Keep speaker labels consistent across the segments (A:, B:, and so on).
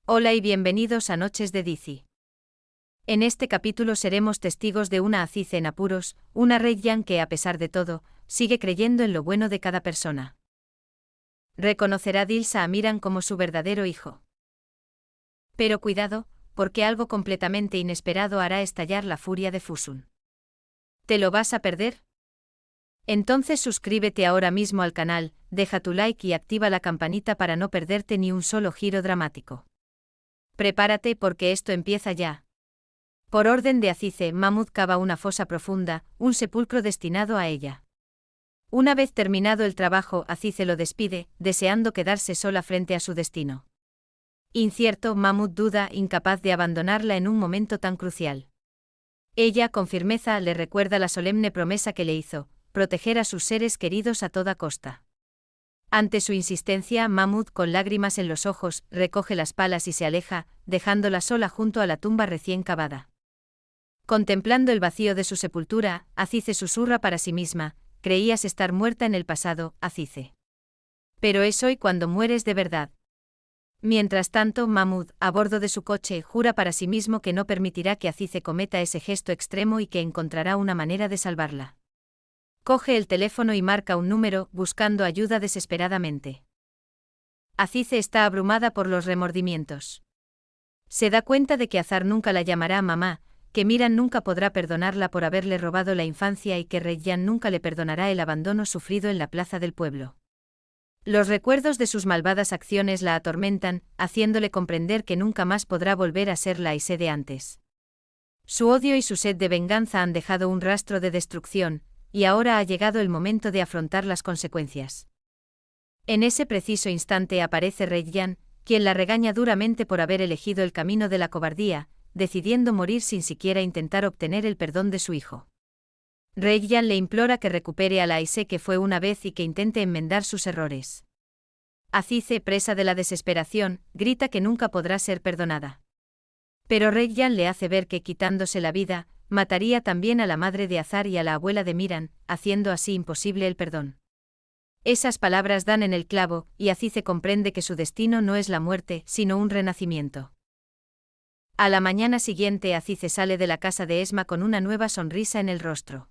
A: Hola y bienvenidos a Noches de Dizzy. En este capítulo seremos testigos de una Aziz en apuros, una Rayyan que, a pesar de todo, sigue creyendo en lo bueno de cada persona. Reconocerá Dilsa a Miran como su verdadero hijo. Pero cuidado, porque algo completamente inesperado hará estallar la furia de Fusun. ¿Te lo vas a perder? Entonces suscríbete ahora mismo al canal, deja tu like y activa la campanita para no perderte ni un solo giro dramático. Prepárate porque esto empieza ya. Por orden de Azize, Mahmud cava una fosa profunda, un sepulcro destinado a ella. Una vez terminado el trabajo, Azize lo despide, deseando quedarse sola frente a su destino. Incierto, Mahmud duda, incapaz de abandonarla en un momento tan crucial. Ella, con firmeza, le recuerda la solemne promesa que le hizo, proteger a sus seres queridos a toda costa. Ante su insistencia, Mahmud, con lágrimas en los ojos, recoge las palas y se aleja, dejándola sola junto a la tumba recién cavada. Contemplando el vacío de su sepultura, Azize susurra para sí misma: creías estar muerta en el pasado, Azize. Pero es hoy cuando mueres de verdad. Mientras tanto, Mahmud, a bordo de su coche, jura para sí mismo que no permitirá que Azize cometa ese gesto extremo y que encontrará una manera de salvarla. Coge el teléfono y marca un número, buscando ayuda desesperadamente. Azize está abrumada por los remordimientos. Se da cuenta de que Azar nunca la llamará mamá, que Miran nunca podrá perdonarla por haberle robado la infancia y que Rayyan nunca le perdonará el abandono sufrido en la plaza del pueblo. Los recuerdos de sus malvadas acciones la atormentan, haciéndole comprender que nunca más podrá volver a ser la Aisha de antes. Su odio y su sed de venganza han dejado un rastro de destrucción, y ahora ha llegado el momento de afrontar las consecuencias. En ese preciso instante aparece Rayyan, quien la regaña duramente por haber elegido el camino de la cobardía, decidiendo morir sin siquiera intentar obtener el perdón de su hijo. Rayyan le implora que recupere a la Aisha que fue una vez y que intente enmendar sus errores. Azize, presa de la desesperación, grita que nunca podrá ser perdonada. Pero Rayyan le hace ver que, quitándose la vida, mataría también a la madre de Azar y a la abuela de Miran, haciendo así imposible el perdón. Esas palabras dan en el clavo, y Azize comprende que su destino no es la muerte, sino un renacimiento. A la mañana siguiente, Azize sale de la casa de Esma con una nueva sonrisa en el rostro.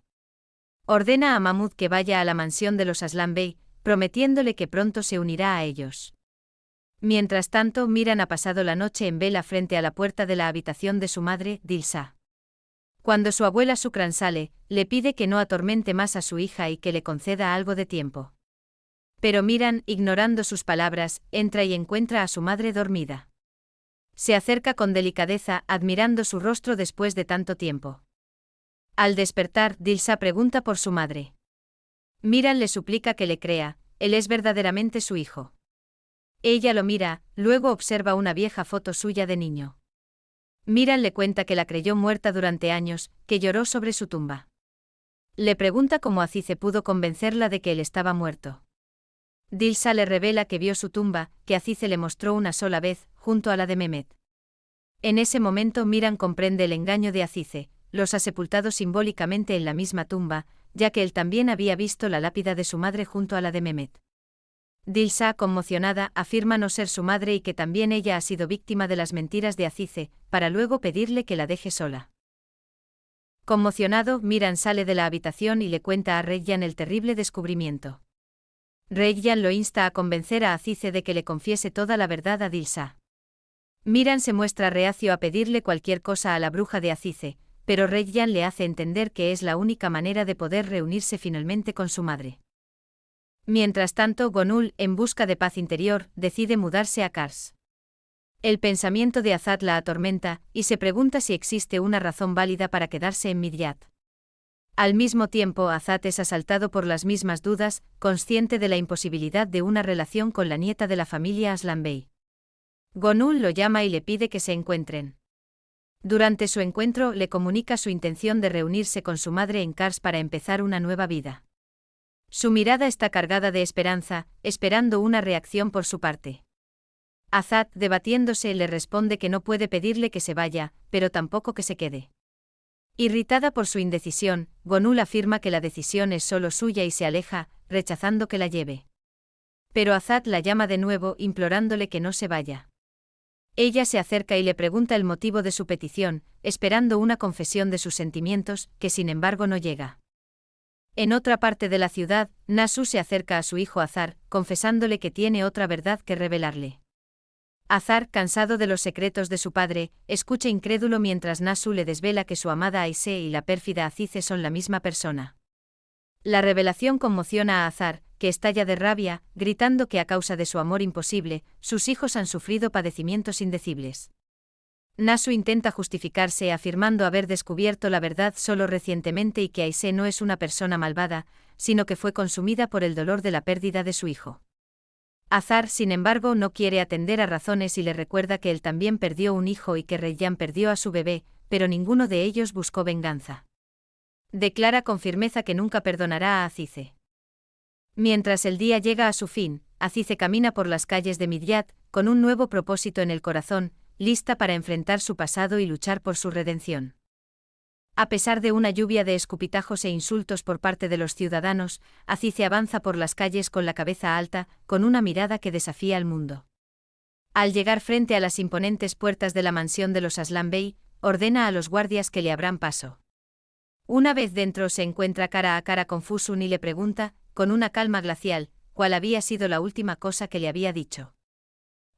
A: Ordena a Mahmud que vaya a la mansión de los Aslan Bey, prometiéndole que pronto se unirá a ellos. Mientras tanto, Miran ha pasado la noche en vela frente a la puerta de la habitación de su madre, Dilsa. Cuando su abuela Sukran sale, le pide que no atormente más a su hija y que le conceda algo de tiempo. Pero Miran, ignorando sus palabras, entra y encuentra a su madre dormida. Se acerca con delicadeza, admirando su rostro después de tanto tiempo. Al despertar, Dilsa pregunta por su madre. Miran le suplica que le crea, él es verdaderamente su hijo. Ella lo mira, luego observa una vieja foto suya de niño. Miran le cuenta que la creyó muerta durante años, que lloró sobre su tumba. Le pregunta cómo Azize pudo convencerla de que él estaba muerto. Dilsa le revela que vio su tumba, que Azize le mostró una sola vez, junto a la de Mehmet. En ese momento Miran comprende el engaño de Azize, los ha sepultado simbólicamente en la misma tumba, ya que él también había visto la lápida de su madre junto a la de Mehmet. Dilsa, conmocionada, afirma no ser su madre y que también ella ha sido víctima de las mentiras de Azize, para luego pedirle que la deje sola. Conmocionado, Miran sale de la habitación y le cuenta a Rayyan el terrible descubrimiento. Rayyan lo insta a convencer a Azize de que le confiese toda la verdad a Dilsa. Miran se muestra reacio a pedirle cualquier cosa a la bruja de Azize, pero Rayyan le hace entender que es la única manera de poder reunirse finalmente con su madre. Mientras tanto, Gonul, en busca de paz interior, decide mudarse a Kars. El pensamiento de Azat la atormenta, y se pregunta si existe una razón válida para quedarse en Midyat. Al mismo tiempo, Azat es asaltado por las mismas dudas, consciente de la imposibilidad de una relación con la nieta de la familia Aslan Bey. Gonul lo llama y le pide que se encuentren. Durante su encuentro, le comunica su intención de reunirse con su madre en Kars para empezar una nueva vida. Su mirada está cargada de esperanza, esperando una reacción por su parte. Azat, debatiéndose, le responde que no puede pedirle que se vaya, pero tampoco que se quede. Irritada por su indecisión, Gonul afirma que la decisión es solo suya y se aleja, rechazando que la lleve. Pero Azat la llama de nuevo, implorándole que no se vaya. Ella se acerca y le pregunta el motivo de su petición, esperando una confesión de sus sentimientos, que sin embargo no llega. En otra parte de la ciudad, Nasu se acerca a su hijo Azar, confesándole que tiene otra verdad que revelarle. Azar, cansado de los secretos de su padre, escucha incrédulo mientras Nasu le desvela que su amada Aise y la pérfida Azize son la misma persona. La revelación conmociona a Azar, que estalla de rabia, gritando que a causa de su amor imposible, sus hijos han sufrido padecimientos indecibles. Nasu intenta justificarse afirmando haber descubierto la verdad solo recientemente y que Aise no es una persona malvada, sino que fue consumida por el dolor de la pérdida de su hijo. Azar, sin embargo, no quiere atender a razones y le recuerda que él también perdió un hijo y que Reyyan perdió a su bebé, pero ninguno de ellos buscó venganza. Declara con firmeza que nunca perdonará a Azize. Mientras el día llega a su fin, Azize camina por las calles de Midyat, con un nuevo propósito en el corazón, lista para enfrentar su pasado y luchar por su redención. A pesar de una lluvia de escupitajos e insultos por parte de los ciudadanos, Azize avanza por las calles con la cabeza alta, con una mirada que desafía al mundo. Al llegar frente a las imponentes puertas de la mansión de los Aslan Bey, ordena a los guardias que le abran paso. Una vez dentro se encuentra cara a cara con Fusun y le pregunta, con una calma glacial, cuál había sido la última cosa que le había dicho.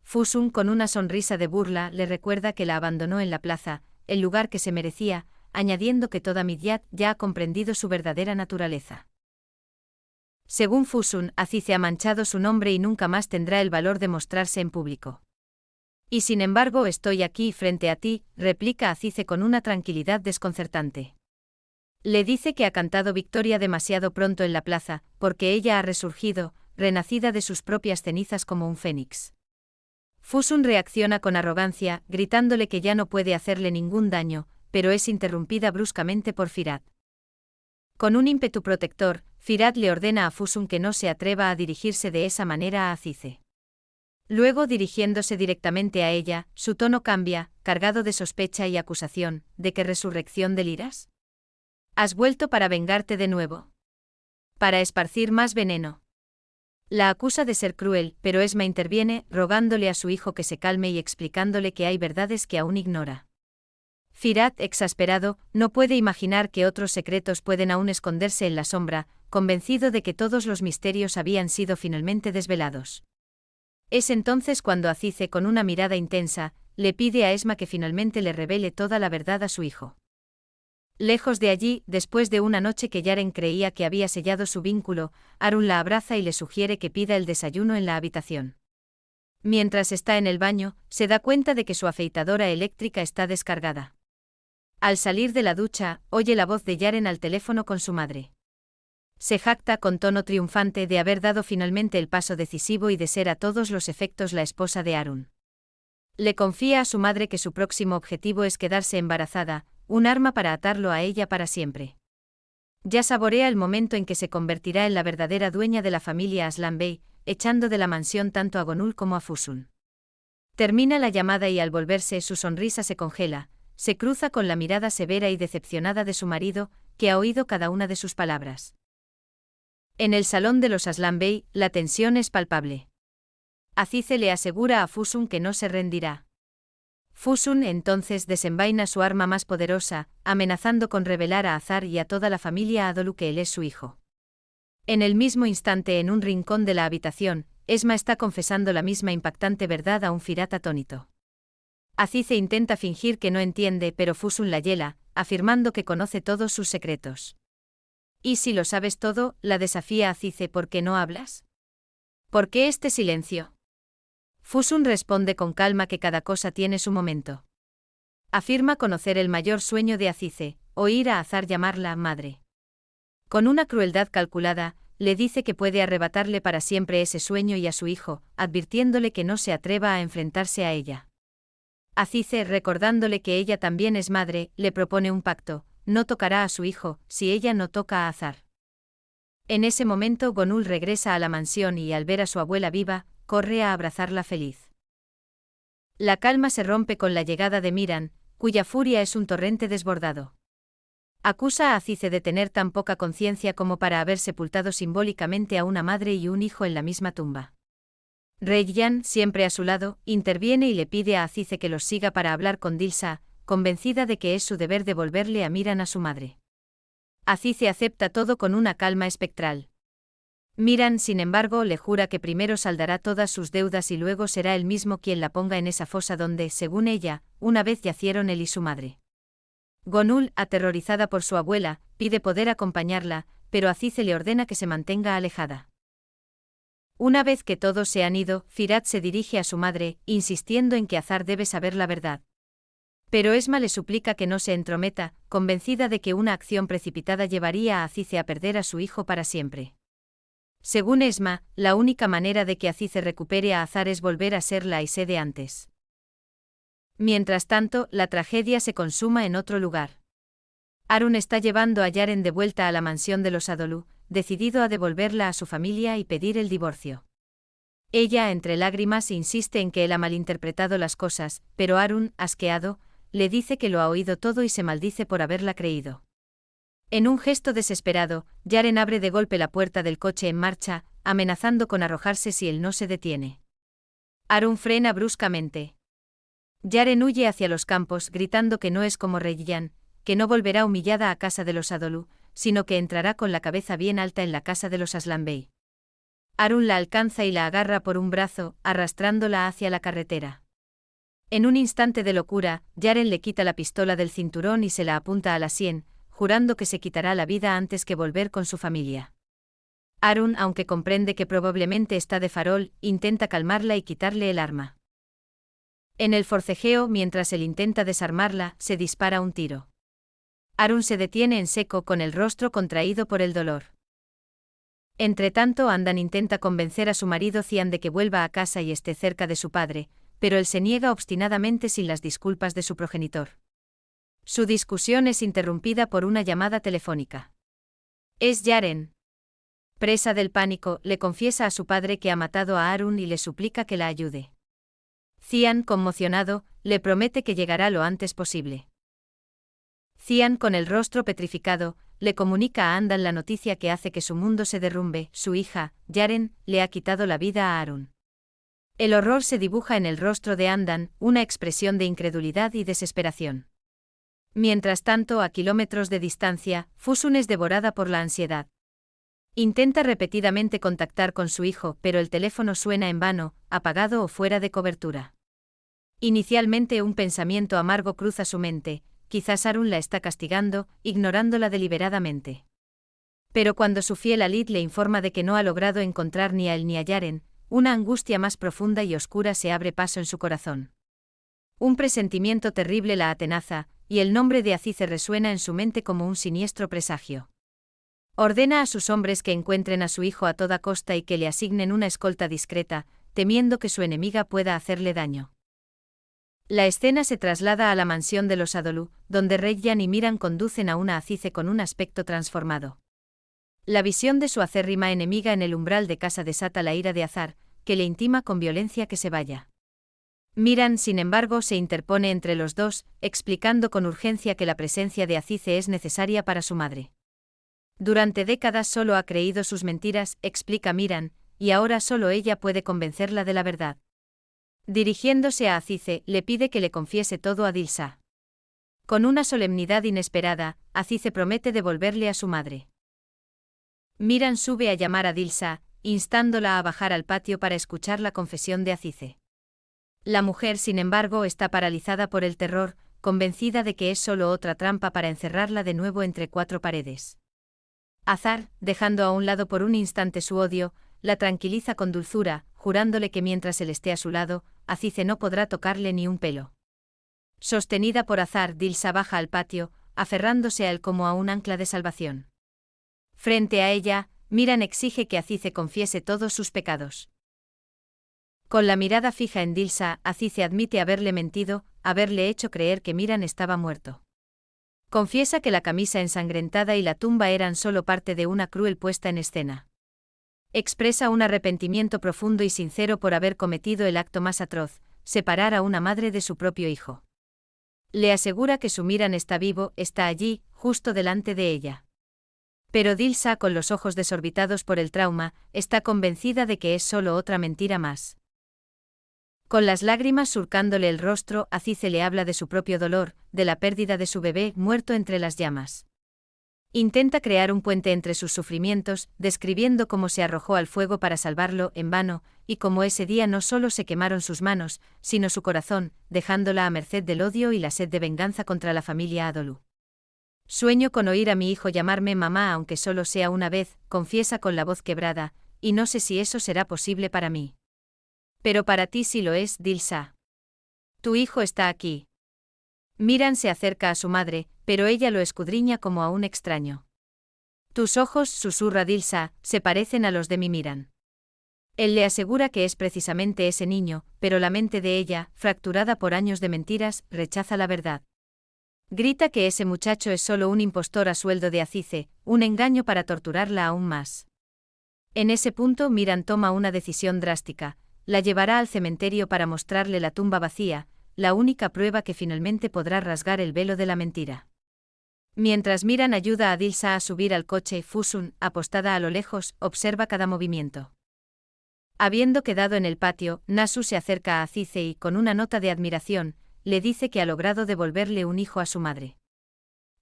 A: Fusun, con una sonrisa de burla, le recuerda que la abandonó en la plaza, el lugar que se merecía, añadiendo que toda Midyat ya ha comprendido su verdadera naturaleza. Según Fusun, Azize ha manchado su nombre y nunca más tendrá el valor de mostrarse en público. Y sin embargo estoy aquí frente a ti, replica Azize con una tranquilidad desconcertante. Le dice que ha cantado victoria demasiado pronto en la plaza, porque ella ha resurgido, renacida de sus propias cenizas como un fénix. Fusun reacciona con arrogancia, gritándole que ya no puede hacerle ningún daño, pero es interrumpida bruscamente por Firat. Con un ímpetu protector, Firat le ordena a Fusun que no se atreva a dirigirse de esa manera a Azize. Luego, dirigiéndose directamente a ella, su tono cambia, cargado de sospecha y acusación. ¿De qué resurrección deliras? ¿Has vuelto para vengarte de nuevo? ¿Para esparcir más veneno? La acusa de ser cruel, pero Esma interviene, rogándole a su hijo que se calme y explicándole que hay verdades que aún ignora. Firat, exasperado, no puede imaginar que otros secretos pueden aún esconderse en la sombra, convencido de que todos los misterios habían sido finalmente desvelados. Es entonces cuando Azize, con una mirada intensa, le pide a Esma que finalmente le revele toda la verdad a su hijo. Lejos de allí, después de una noche que Yaren creía que había sellado su vínculo, Arun la abraza y le sugiere que pida el desayuno en la habitación. Mientras está en el baño, se da cuenta de que su afeitadora eléctrica está descargada. Al salir de la ducha, oye la voz de Yaren al teléfono con su madre. Se jacta con tono triunfante de haber dado finalmente el paso decisivo y de ser a todos los efectos la esposa de Arun. Le confía a su madre que su próximo objetivo es quedarse embarazada, un arma para atarlo a ella para siempre. Ya saborea el momento en que se convertirá en la verdadera dueña de la familia Aslan Bey, echando de la mansión tanto a Gonul como a Fusun. Termina la llamada y al volverse su sonrisa se congela, se cruza con la mirada severa y decepcionada de su marido, que ha oído cada una de sus palabras. En el salón de los Aslan Bey, la tensión es palpable. Azize le asegura a Fusun que no se rendirá. Fusun entonces desenvaina su arma más poderosa, amenazando con revelar a Azar y a toda la familia Adolu que él es su hijo. En el mismo instante, en un rincón de la habitación, Esma está confesando la misma impactante verdad a un Firat atónito. Azize intenta fingir que no entiende, pero Fusun la hiela, afirmando que conoce todos sus secretos. ¿Y si lo sabes todo?, la desafía Azize. ¿Por qué no hablas? ¿Por qué este silencio? Fusun responde con calma que cada cosa tiene su momento. Afirma conocer el mayor sueño de Azize, oír a Azar llamarla madre. Con una crueldad calculada, le dice que puede arrebatarle para siempre ese sueño y a su hijo, advirtiéndole que no se atreva a enfrentarse a ella. Azize, recordándole que ella también es madre, le propone un pacto: no tocará a su hijo, si ella no toca a Azar. En ese momento Gonul regresa a la mansión y al ver a su abuela viva, corre a abrazarla feliz. La calma se rompe con la llegada de Miran, cuya furia es un torrente desbordado. Acusa a Azize de tener tan poca conciencia como para haber sepultado simbólicamente a una madre y un hijo en la misma tumba. Rejyan, siempre a su lado, interviene y le pide a Azize que los siga para hablar con Dilsa, convencida de que es su deber devolverle a Miran a su madre. Azize acepta todo con una calma espectral. Miran, sin embargo, le jura que primero saldará todas sus deudas y luego será él mismo quien la ponga en esa fosa donde, según ella, una vez yacieron él y su madre. Gonul, aterrorizada por su abuela, pide poder acompañarla, pero Azize le ordena que se mantenga alejada. Una vez que todos se han ido, Firat se dirige a su madre, insistiendo en que Azar debe saber la verdad. Pero Esma le suplica que no se entrometa, convencida de que una acción precipitada llevaría a Azize a perder a su hijo para siempre. Según Esma, la única manera de que Azize recupere a Azar es volver a ser la Aisé de antes. Mientras tanto, la tragedia se consuma en otro lugar. Harun está llevando a Yaren de vuelta a la mansión de los Adolu, decidido a devolverla a su familia y pedir el divorcio. Ella, entre lágrimas, insiste en que él ha malinterpretado las cosas, pero Harun, asqueado, le dice que lo ha oído todo y se maldice por haberla creído. En un gesto desesperado, Yaren abre de golpe la puerta del coche en marcha, amenazando con arrojarse si él no se detiene. Harun frena bruscamente. Yaren huye hacia los campos, gritando que no es como Rejyan, que no volverá humillada a casa de los Adolu, sino que entrará con la cabeza bien alta en la casa de los Aslan Bey. Harun la alcanza y la agarra por un brazo, arrastrándola hacia la carretera. En un instante de locura, Yaren le quita la pistola del cinturón y se la apunta a la sien, jurando que se quitará la vida antes que volver con su familia. Harun, aunque comprende que probablemente está de farol, intenta calmarla y quitarle el arma. En el forcejeo, mientras él intenta desarmarla, se dispara un tiro. Harun se detiene en seco con el rostro contraído por el dolor. Entretanto, Andan intenta convencer a su marido Cian de que vuelva a casa y esté cerca de su padre, pero él se niega obstinadamente sin las disculpas de su progenitor. Su discusión es interrumpida por una llamada telefónica. Es Yaren. Presa del pánico, le confiesa a su padre que ha matado a Harun y le suplica que la ayude. Cian, conmocionado, le promete que llegará lo antes posible. Cian, con el rostro petrificado, le comunica a Andan la noticia que hace que su mundo se derrumbe: su hija, Yaren, le ha quitado la vida a Harun. El horror se dibuja en el rostro de Andan, una expresión de incredulidad y desesperación. Mientras tanto, a kilómetros de distancia, Fusun es devorada por la ansiedad. Intenta repetidamente contactar con su hijo, pero el teléfono suena en vano, apagado o fuera de cobertura. Inicialmente un pensamiento amargo cruza su mente: quizás Harun la está castigando, ignorándola deliberadamente. Pero cuando su fiel Alid le informa de que no ha logrado encontrar ni a él ni a Yaren, una angustia más profunda y oscura se abre paso en su corazón. Un presentimiento terrible la atenaza, y el nombre de Azize resuena en su mente como un siniestro presagio. Ordena a sus hombres que encuentren a su hijo a toda costa y que le asignen una escolta discreta, temiendo que su enemiga pueda hacerle daño. La escena se traslada a la mansión de los Adolu, donde Rejyan y Miran conducen a una Azize con un aspecto transformado. La visión de su acérrima enemiga en el umbral de casa desata la ira de Azar, que le intima con violencia que se vaya. Miran, sin embargo, se interpone entre los dos, explicando con urgencia que la presencia de Azize es necesaria para su madre. Durante décadas solo ha creído sus mentiras, explica Miran, y ahora solo ella puede convencerla de la verdad. Dirigiéndose a Azize, le pide que le confiese todo a Dilsa. Con una solemnidad inesperada, Azize promete devolverle a su madre. Miran sube a llamar a Dilsa, instándola a bajar al patio para escuchar la confesión de Azize. La mujer, sin embargo, está paralizada por el terror, convencida de que es solo otra trampa para encerrarla de nuevo entre cuatro paredes. Azar, dejando a un lado por un instante su odio, la tranquiliza con dulzura, jurándole que mientras él esté a su lado, Azize no podrá tocarle ni un pelo. Sostenida por Azar, Dilsa baja al patio, aferrándose a él como a un ancla de salvación. Frente a ella, Miran exige que Azize confiese todos sus pecados. Con la mirada fija en Dilsa, Azize admite haberle mentido, haberle hecho creer que Miran estaba muerto. Confiesa que la camisa ensangrentada y la tumba eran solo parte de una cruel puesta en escena. Expresa un arrepentimiento profundo y sincero por haber cometido el acto más atroz: separar a una madre de su propio hijo. Le asegura que su Miran está vivo, está allí, justo delante de ella. Pero Dilsa, con los ojos desorbitados por el trauma, está convencida de que es solo otra mentira más. Con las lágrimas surcándole el rostro, Azize le habla de su propio dolor, de la pérdida de su bebé muerto entre las llamas. Intenta crear un puente entre sus sufrimientos, describiendo cómo se arrojó al fuego para salvarlo, en vano, y cómo ese día no solo se quemaron sus manos, sino su corazón, dejándola a merced del odio y la sed de venganza contra la familia Adolu. Sueño con oír a mi hijo llamarme mamá aunque solo sea una vez, confiesa con la voz quebrada, y no sé si eso será posible para mí. Pero para ti sí lo es, Dilsa. Tu hijo está aquí. Miran se acerca a su madre, pero ella lo escudriña como a un extraño. Tus ojos, susurra Dilsa, se parecen a los de mi Miran. Él le asegura que es precisamente ese niño, pero la mente de ella, fracturada por años de mentiras, rechaza la verdad. Grita que ese muchacho es solo un impostor a sueldo de Azize, un engaño para torturarla aún más. En ese punto Miran toma una decisión drástica, la llevará al cementerio para mostrarle la tumba vacía, la única prueba que finalmente podrá rasgar el velo de la mentira. Mientras Miran ayuda a Dilsa a subir al coche, Fusun, apostada a lo lejos, observa cada movimiento. Habiendo quedado en el patio, Nasu se acerca a Azize y, con una nota de admiración, le dice que ha logrado devolverle un hijo a su madre.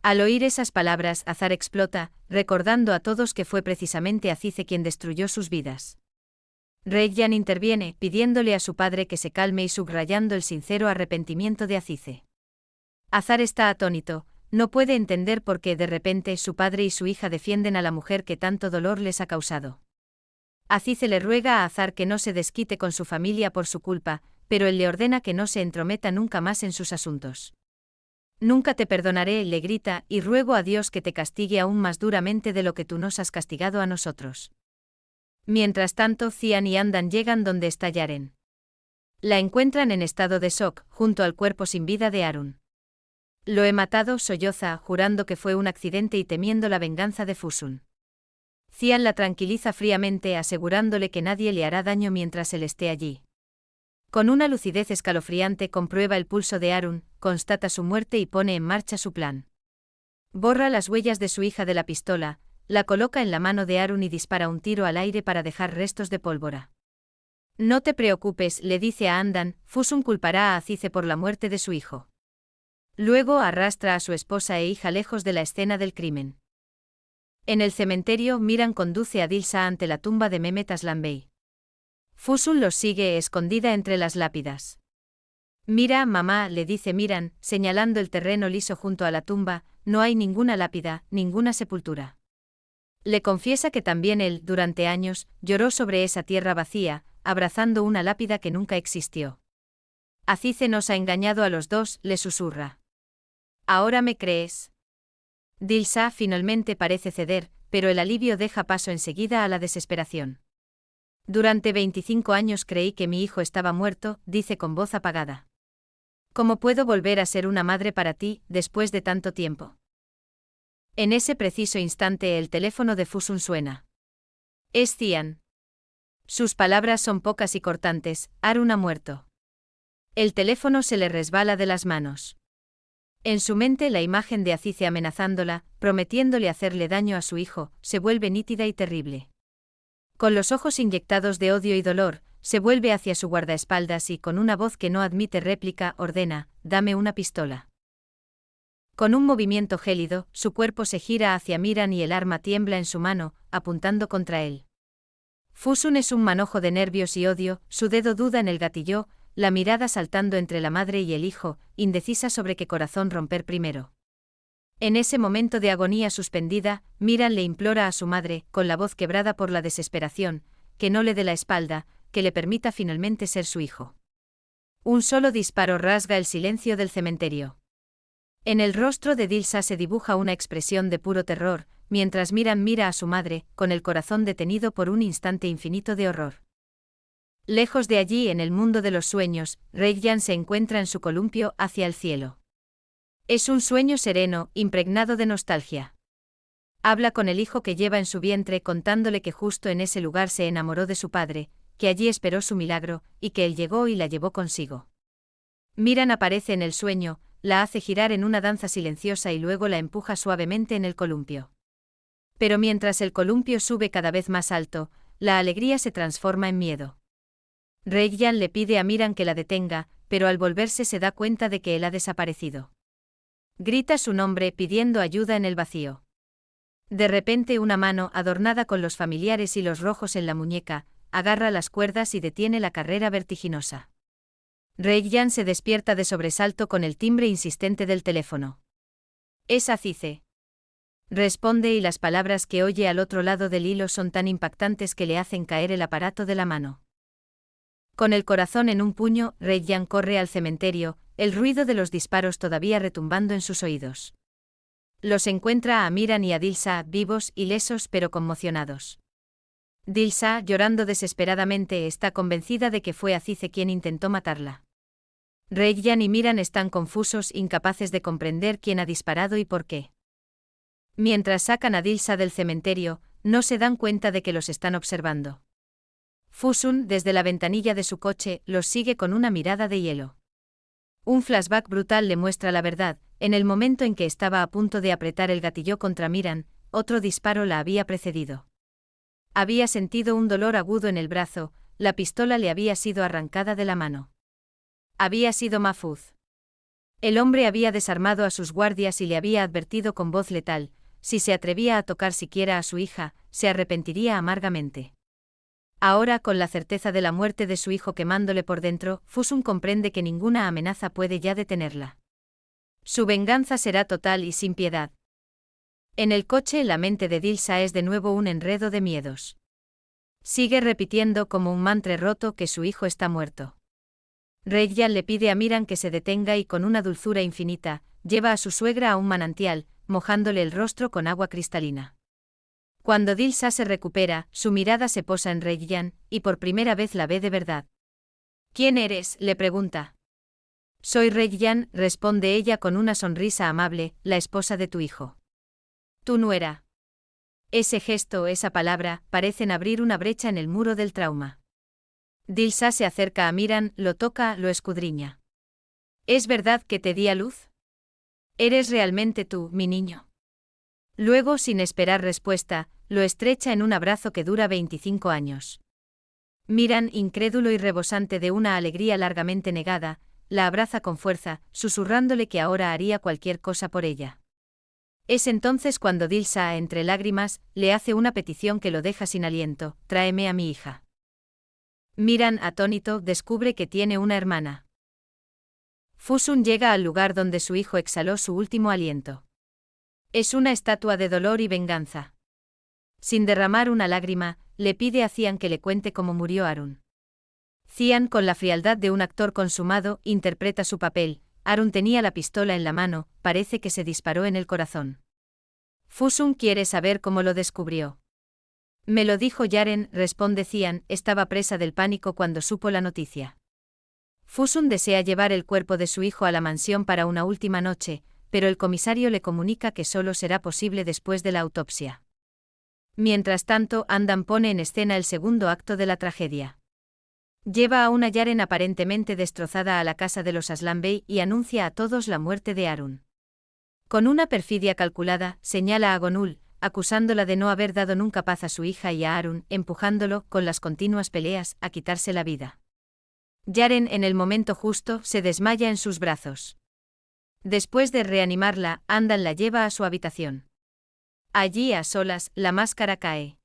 A: Al oír esas palabras, Azar explota, recordando a todos que fue precisamente Azize quien destruyó sus vidas. Reyyan interviene, pidiéndole a su padre que se calme y subrayando el sincero arrepentimiento de Azize. Azar está atónito, no puede entender por qué de repente su padre y su hija defienden a la mujer que tanto dolor les ha causado. Azize le ruega a Azar que no se desquite con su familia por su culpa, pero él le ordena que no se entrometa nunca más en sus asuntos. Nunca te perdonaré, le grita, y ruego a Dios que te castigue aún más duramente de lo que tú nos has castigado a nosotros. Mientras tanto, Cian y Andan llegan donde está Yaren. La encuentran en estado de shock, junto al cuerpo sin vida de Arun. Lo he matado, solloza, jurando que fue un accidente y temiendo la venganza de Fusun. Cian la tranquiliza fríamente, asegurándole que nadie le hará daño mientras él esté allí. Con una lucidez escalofriante comprueba el pulso de Arun, constata su muerte y pone en marcha su plan. Borra las huellas de su hija de la pistola, la coloca en la mano de Arun y dispara un tiro al aire para dejar restos de pólvora. No te preocupes, le dice a Andan, Fusun culpará a Azize por la muerte de su hijo. Luego arrastra a su esposa e hija lejos de la escena del crimen. En el cementerio, Miran conduce a Dilsa ante la tumba de Mehmet Aslan Bey. Fusun los sigue escondida entre las lápidas. Mira, mamá, le dice Miran, señalando el terreno liso junto a la tumba, no hay ninguna lápida, ninguna sepultura. Le confiesa que también él, durante años, lloró sobre esa tierra vacía, abrazando una lápida que nunca existió. Azize nos ha engañado a los dos, le susurra. ¿Ahora me crees? Dilsa finalmente parece ceder, pero el alivio deja paso enseguida a la desesperación. Durante 25 años creí que mi hijo estaba muerto, dice con voz apagada. ¿Cómo puedo volver a ser una madre para ti, después de tanto tiempo? En ese preciso instante el teléfono de Fusun suena. Es Cian. Sus palabras son pocas y cortantes, Arun ha muerto. El teléfono se le resbala de las manos. En su mente la imagen de Azize amenazándola, prometiéndole hacerle daño a su hijo, se vuelve nítida y terrible. Con los ojos inyectados de odio y dolor, se vuelve hacia su guardaespaldas y con una voz que no admite réplica, ordena, dame una pistola. Con un movimiento gélido, su cuerpo se gira hacia Miran y el arma tiembla en su mano, apuntando contra él. Fusun es un manojo de nervios y odio, su dedo duda en el gatillo, la mirada saltando entre la madre y el hijo, indecisa sobre qué corazón romper primero. En ese momento de agonía suspendida, Miran le implora a su madre, con la voz quebrada por la desesperación, que no le dé la espalda, que le permita finalmente ser su hijo. Un solo disparo rasga el silencio del cementerio. En el rostro de Dilsa se dibuja una expresión de puro terror, mientras Miran mira a su madre, con el corazón detenido por un instante infinito de horror. Lejos de allí, en el mundo de los sueños, Reyyan se encuentra en su columpio hacia el cielo. Es un sueño sereno, impregnado de nostalgia. Habla con el hijo que lleva en su vientre contándole que justo en ese lugar se enamoró de su padre, que allí esperó su milagro, y que él llegó y la llevó consigo. Miran aparece en el sueño, la hace girar en una danza silenciosa y luego la empuja suavemente en el columpio. Pero mientras el columpio sube cada vez más alto, la alegría se transforma en miedo. Reggian le pide a Miran que la detenga, pero al volverse se da cuenta de que él ha desaparecido. Grita su nombre pidiendo ayuda en el vacío. De repente una mano, adornada con los familiares hilos rojos en la muñeca, agarra las cuerdas y detiene la carrera vertiginosa. Reggian se despierta de sobresalto con el timbre insistente del teléfono. Es Azize. Responde y las palabras que oye al otro lado del hilo son tan impactantes que le hacen caer el aparato de la mano. Con el corazón en un puño, Reggian corre al cementerio, el ruido de los disparos todavía retumbando en sus oídos. Los encuentra a Miran y a Dilsa, vivos, ilesos pero conmocionados. Dilsa, llorando desesperadamente, está convencida de que fue Azize quien intentó matarla. Reggian y Miran están confusos, incapaces de comprender quién ha disparado y por qué. Mientras sacan a Dilsa del cementerio, no se dan cuenta de que los están observando. Fusun, desde la ventanilla de su coche, los sigue con una mirada de hielo. Un flashback brutal le muestra la verdad: en el momento en que estaba a punto de apretar el gatillo contra Miran, otro disparo la había precedido. Había sentido un dolor agudo en el brazo, la pistola le había sido arrancada de la mano. Había sido Mahfouz. El hombre había desarmado a sus guardias y le había advertido con voz letal: si se atrevía a tocar siquiera a su hija, se arrepentiría amargamente. Ahora, con la certeza de la muerte de su hijo quemándole por dentro, Fusun comprende que ninguna amenaza puede ya detenerla. Su venganza será total y sin piedad. En el coche, la mente de Dilsa es de nuevo un enredo de miedos. Sigue repitiendo como un mantra roto que su hijo está muerto. Reggian le pide a Miran que se detenga y con una dulzura infinita, lleva a su suegra a un manantial, mojándole el rostro con agua cristalina. Cuando Dilsa se recupera, su mirada se posa en Reggian, y por primera vez la ve de verdad. ¿Quién eres?, le pregunta. Soy Reggian, responde ella con una sonrisa amable, la esposa de tu hijo. Tu nuera. Ese gesto, esa palabra, parecen abrir una brecha en el muro del trauma. Dilsa se acerca a Miran, lo toca, lo escudriña. ¿Es verdad que te di a luz? ¿Eres realmente tú, mi niño? Luego, sin esperar respuesta, lo estrecha en un abrazo que dura 25 años. Miran, incrédulo y rebosante de una alegría largamente negada, la abraza con fuerza, susurrándole que ahora haría cualquier cosa por ella. Es entonces cuando Dilsa, entre lágrimas, le hace una petición que lo deja sin aliento: tráeme a mi hija. Miran, atónito, descubre que tiene una hermana. Fusun llega al lugar donde su hijo exhaló su último aliento. Es una estatua de dolor y venganza. Sin derramar una lágrima, le pide a Cian que le cuente cómo murió Arun. Cian, con la frialdad de un actor consumado, interpreta su papel. Arun tenía la pistola en la mano, parece que se disparó en el corazón. Fusun quiere saber cómo lo descubrió. Me lo dijo Yaren, responde Cian, estaba presa del pánico cuando supo la noticia. Fusun desea llevar el cuerpo de su hijo a la mansión para una última noche, pero el comisario le comunica que solo será posible después de la autopsia. Mientras tanto, Andan pone en escena el segundo acto de la tragedia. Lleva a una Yaren aparentemente destrozada a la casa de los Aslan Bey y anuncia a todos la muerte de Arun. Con una perfidia calculada, señala a Gonul, acusándola de no haber dado nunca paz a su hija y a Arun, empujándolo, con las continuas peleas, a quitarse la vida. Yaren, en el momento justo, se desmaya en sus brazos. Después de reanimarla, Andan la lleva a su habitación. Allí, a solas, la máscara cae.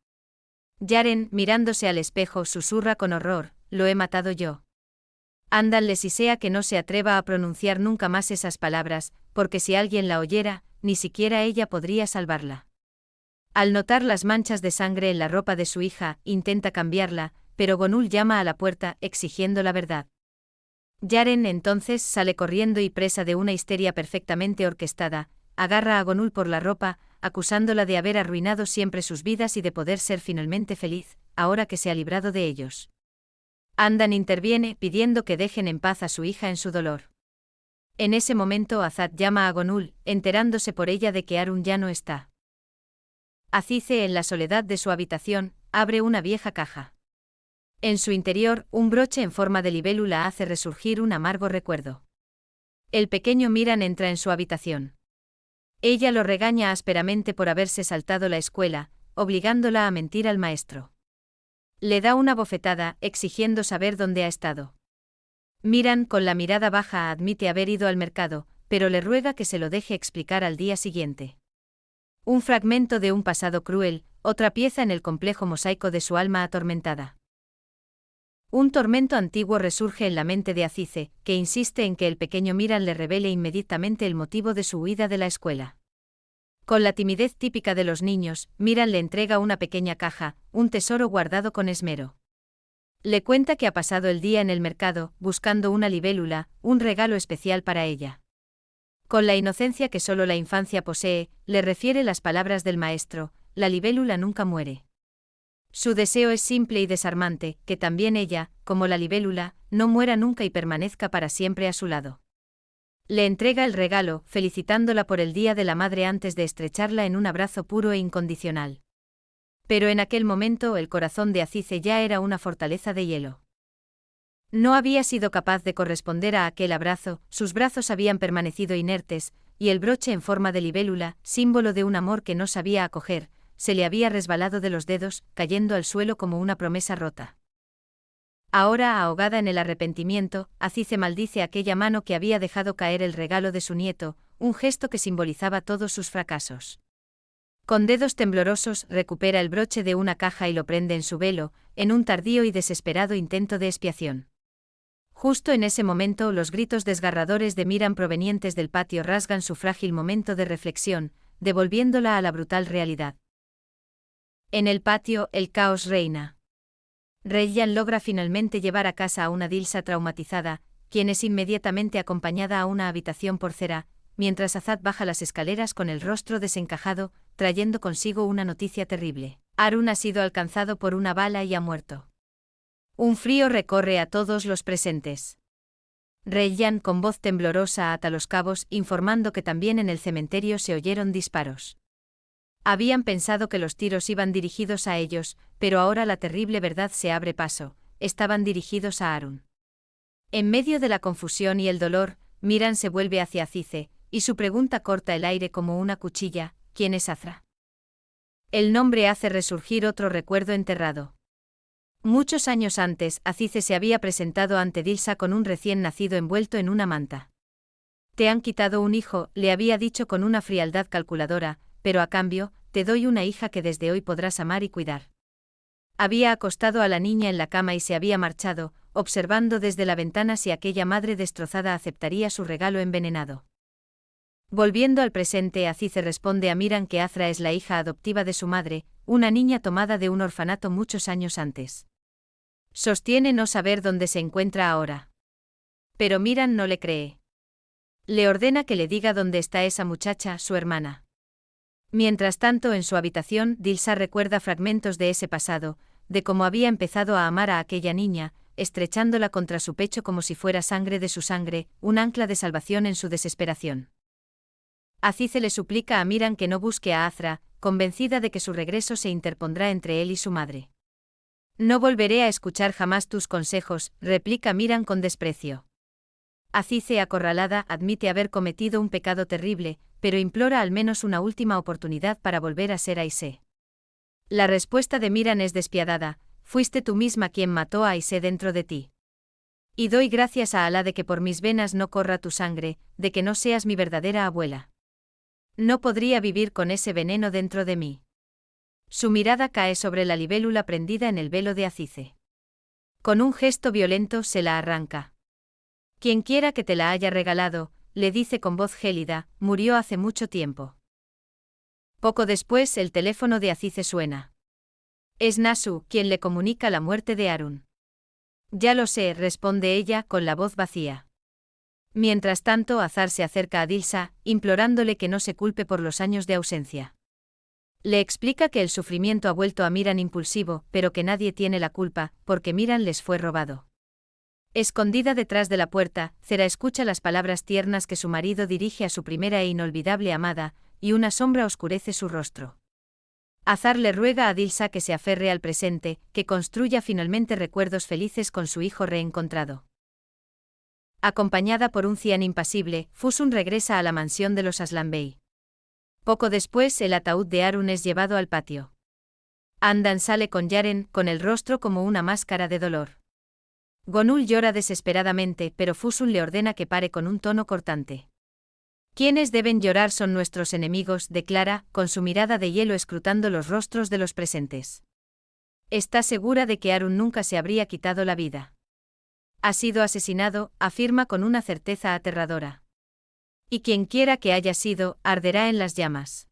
A: Yaren, mirándose al espejo, susurra con horror: lo he matado yo. Andan le sisea que no se atreva a pronunciar nunca más esas palabras, porque si alguien la oyera, ni siquiera ella podría salvarla. Al notar las manchas de sangre en la ropa de su hija, intenta cambiarla, pero Gonul llama a la puerta, exigiendo la verdad. Yaren entonces sale corriendo y, presa de una histeria perfectamente orquestada, agarra a Gonul por la ropa, acusándola de haber arruinado siempre sus vidas y de poder ser finalmente feliz, ahora que se ha librado de ellos. Andan interviene, pidiendo que dejen en paz a su hija en su dolor. En ese momento Azad llama a Gonul, enterándose por ella de que Arun ya no está. Azize, en la soledad de su habitación, abre una vieja caja. En su interior, un broche en forma de libélula hace resurgir un amargo recuerdo. El pequeño Miran entra en su habitación. Ella lo regaña ásperamente por haberse saltado la escuela, obligándola a mentir al maestro. Le da una bofetada, exigiendo saber dónde ha estado. Miran, con la mirada baja, admite haber ido al mercado, pero le ruega que se lo deje explicar al día siguiente. Un fragmento de un pasado cruel, otra pieza en el complejo mosaico de su alma atormentada. Un tormento antiguo resurge en la mente de Azize, que insiste en que el pequeño Miran le revele inmediatamente el motivo de su huida de la escuela. Con la timidez típica de los niños, Miran le entrega una pequeña caja, un tesoro guardado con esmero. Le cuenta que ha pasado el día en el mercado, buscando una libélula, un regalo especial para ella. Con la inocencia que solo la infancia posee, le refiere las palabras del maestro: la libélula nunca muere. Su deseo es simple y desarmante, que también ella, como la libélula, no muera nunca y permanezca para siempre a su lado. Le entrega el regalo, felicitándola por el Día de la Madre antes de estrecharla en un abrazo puro e incondicional. Pero en aquel momento el corazón de Azize ya era una fortaleza de hielo. No había sido capaz de corresponder a aquel abrazo, sus brazos habían permanecido inertes, y el broche en forma de libélula, símbolo de un amor que no sabía acoger, se le había resbalado de los dedos, cayendo al suelo como una promesa rota. Ahora, ahogada en el arrepentimiento, Azize maldice aquella mano que había dejado caer el regalo de su nieto, un gesto que simbolizaba todos sus fracasos. Con dedos temblorosos recupera el broche de una caja y lo prende en su velo, en un tardío y desesperado intento de expiación. Justo en ese momento los gritos desgarradores de Miran provenientes del patio rasgan su frágil momento de reflexión, devolviéndola a la brutal realidad. En el patio, el caos reina. Reyyan logra finalmente llevar a casa a una Dilsa traumatizada, quien es inmediatamente acompañada a una habitación por Cera, mientras Azad baja las escaleras con el rostro desencajado, trayendo consigo una noticia terrible. Harun ha sido alcanzado por una bala y ha muerto. Un frío recorre a todos los presentes. Reyyan, con voz temblorosa, ata los cabos, informando que también en el cementerio se oyeron disparos. Habían pensado que los tiros iban dirigidos a ellos, pero ahora la terrible verdad se abre paso: estaban dirigidos a Harun. En medio de la confusión y el dolor, Miran se vuelve hacia Azize, y su pregunta corta el aire como una cuchilla: ¿quién es Azra? El nombre hace resurgir otro recuerdo enterrado. Muchos años antes, Azize se había presentado ante Dilsa con un recién nacido envuelto en una manta. «Te han quitado un hijo», le había dicho con una frialdad calculadora, «pero a cambio, te doy una hija que desde hoy podrás amar y cuidar». Había acostado a la niña en la cama y se había marchado, observando desde la ventana si aquella madre destrozada aceptaría su regalo envenenado. Volviendo al presente, Azize responde a Miran que Azra es la hija adoptiva de su madre, una niña tomada de un orfanato muchos años antes. Sostiene no saber dónde se encuentra ahora. Pero Miran no le cree. Le ordena que le diga dónde está esa muchacha, su hermana. Mientras tanto, en su habitación, Dilsa recuerda fragmentos de ese pasado, de cómo había empezado a amar a aquella niña, estrechándola contra su pecho como si fuera sangre de su sangre, un ancla de salvación en su desesperación. Azize le suplica a Miran que no busque a Azra, convencida de que su regreso se interpondrá entre él y su madre. «No volveré a escuchar jamás tus consejos», replica Miran con desprecio. Azize, acorralada, admite haber cometido un pecado terrible, pero implora al menos una última oportunidad para volver a ser Aisé. La respuesta de Miran es despiadada: «Fuiste tú misma quien mató a Aisé dentro de ti. Y doy gracias a Alá de que por mis venas no corra tu sangre, de que no seas mi verdadera abuela. No podría vivir con ese veneno dentro de mí». Su mirada cae sobre la libélula prendida en el velo de Azize. Con un gesto violento se la arranca. «Quienquiera que te la haya regalado», le dice con voz gélida, «murió hace mucho tiempo». Poco después el teléfono de Azize suena. Es Nasu quien le comunica la muerte de Harun. «Ya lo sé», responde ella con la voz vacía. Mientras tanto, Azar se acerca a Dilsa, implorándole que no se culpe por los años de ausencia. Le explica que el sufrimiento ha vuelto a Miran impulsivo, pero que nadie tiene la culpa, porque Miran les fue robado. Escondida detrás de la puerta, Cera escucha las palabras tiernas que su marido dirige a su primera e inolvidable amada, y una sombra oscurece su rostro. Azar le ruega a Dilsa que se aferre al presente, que construya finalmente recuerdos felices con su hijo reencontrado. Acompañada por un cian impasible, Fusun regresa a la mansión de los Aslan Bey. Poco después, el ataúd de Harun es llevado al patio. Andan sale con Yaren, con el rostro como una máscara de dolor. Gonul llora desesperadamente, pero Fusun le ordena que pare con un tono cortante. Quienes deben llorar son nuestros enemigos, declara, con su mirada de hielo escrutando los rostros de los presentes. Está segura de que Arun nunca se habría quitado la vida. Ha sido asesinado, afirma con una certeza aterradora. Y quien quiera que haya sido, arderá en las llamas.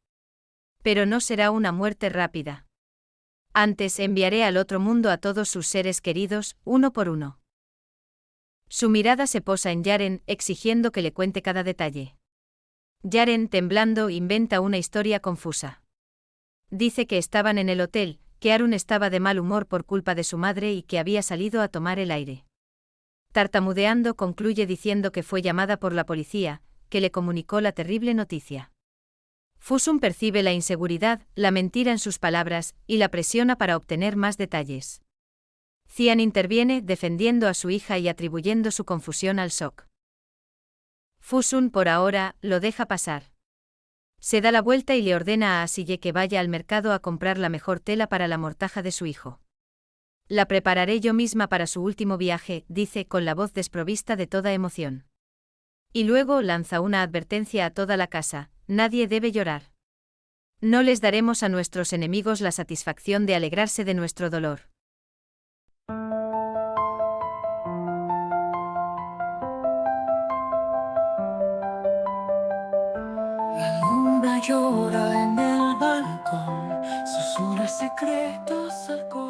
A: Pero no será una muerte rápida. Antes enviaré al otro mundo a todos sus seres queridos, uno por uno. Su mirada se posa en Yaren, exigiendo que le cuente cada detalle. Yaren, temblando, inventa una historia confusa. Dice que estaban en el hotel, que Arun estaba de mal humor por culpa de su madre y que había salido a tomar el aire. Tartamudeando, concluye diciendo que fue llamada por la policía, que le comunicó la terrible noticia. Fusun percibe la inseguridad, la mentira en sus palabras, y la presiona para obtener más detalles. Cian interviene, defendiendo a su hija y atribuyendo su confusión al shock. Fusun, por ahora, lo deja pasar. Se da la vuelta y le ordena a Asille que vaya al mercado a comprar la mejor tela para la mortaja de su hijo. La prepararé yo misma para su último viaje, dice con la voz desprovista de toda emoción. Y luego lanza una advertencia a toda la casa: nadie debe llorar. No les daremos a nuestros enemigos la satisfacción de alegrarse de nuestro dolor.
B: La luna llora en el balcón, susurra secretos al corazón.